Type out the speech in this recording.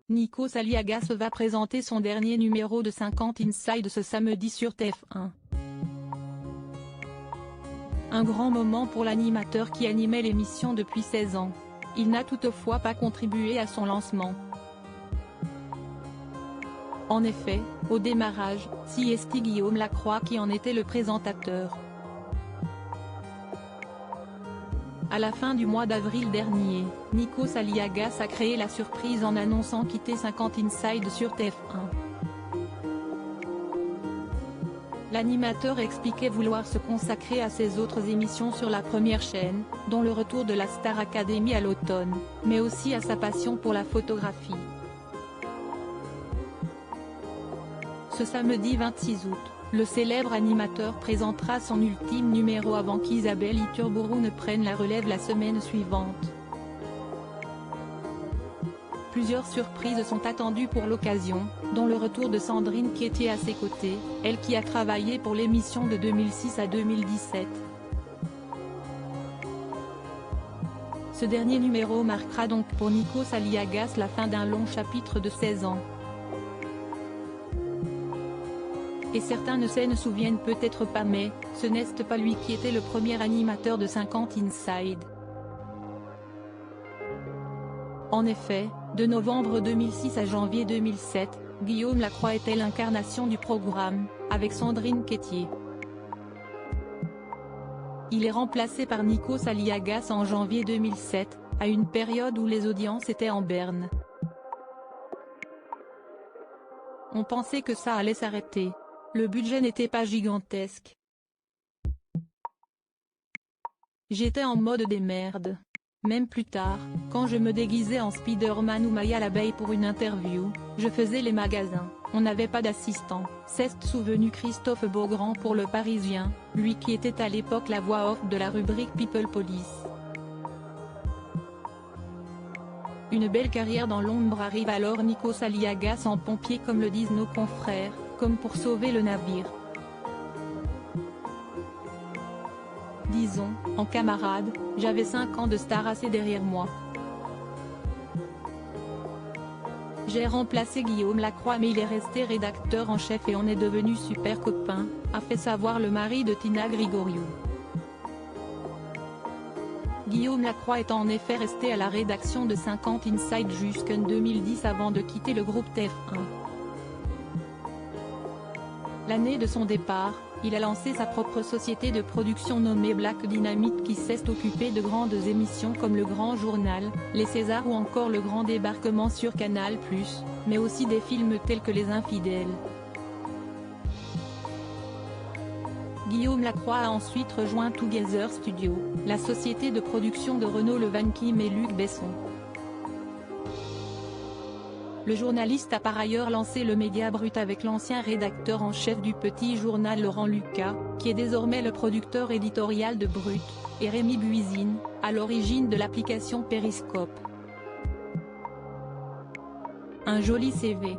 Nikos Aliagas va présenter son dernier numéro de 50 Inside ce samedi sur TF1. Un grand moment pour l'animateur qui animait l'émission depuis 16 ans. Il n'a toutefois pas contribué à son lancement. En effet, au démarrage, c'est Guillaume Lacroix qui en était le présentateur. À la fin du mois d'avril dernier, Nikos Aliagas a créé la surprise en annonçant quitter 50 Inside sur TF1. L'animateur expliquait vouloir se consacrer à ses autres émissions sur la première chaîne, dont le retour de la Star Academy à l'automne, mais aussi à sa passion pour la photographie. Ce samedi 26 août, le célèbre animateur présentera son ultime numéro avant qu'Isabelle Iturburu ne prenne la relève la semaine suivante. Plusieurs surprises sont attendues pour l'occasion, dont le retour de Sandrine Quétier à ses côtés, elle qui a travaillé pour l'émission de 2006 à 2017. Ce dernier numéro marquera donc pour Nikos Aliagas la fin d'un long chapitre de 16 ans. Et certains ne se souviennent peut-être pas mais, ce n'est pas lui qui était le premier animateur de 50 Inside. En effet, de novembre 2006 à janvier 2007, Guillaume Lacroix était l'incarnation du programme, avec Sandrine Quétier. Il est remplacé par Nikos Aliagas en janvier 2007, à une période où les audiences étaient en berne. On pensait que ça allait s'arrêter. Le budget n'était pas gigantesque. J'étais en mode des merdes. Même plus tard, quand je me déguisais en Spider-Man ou Maya l'abeille pour une interview, je faisais les magasins, on n'avait pas d'assistant, s'est souvenu Christophe Beaugrand pour Le Parisien, lui qui était à l'époque la voix off de la rubrique People Police. Une belle carrière dans l'ombre arrive alors Nikos Aliagas en pompier comme le disent nos confrères, comme pour sauver le navire. Disons, en camarade, j'avais 5 ans de star assez derrière moi. J'ai remplacé Guillaume Lacroix mais il est resté rédacteur en chef et on est devenus super copains, a fait savoir le mari de Tina Grigoriou. Guillaume Lacroix est en effet resté à la rédaction de 50 Inside jusqu'en 2010 avant de quitter le groupe TF1. L'année de son départ, il a lancé sa propre société de production nommée Black Dynamite qui s'est occupée de grandes émissions comme Le Grand Journal, Les Césars ou encore Le Grand Débarquement sur Canal+, mais aussi des films tels que Les Infidèles. Guillaume Lacroix a ensuite rejoint Together Studio, la société de production de Renaud Levanquim et Luc Besson. Le journaliste a par ailleurs lancé le Média Brut avec l'ancien rédacteur en chef du Petit Journal Laurent Lucas, qui est désormais le producteur éditorial de Brut, et Rémi Buisine, à l'origine de l'application Periscope. Un joli CV.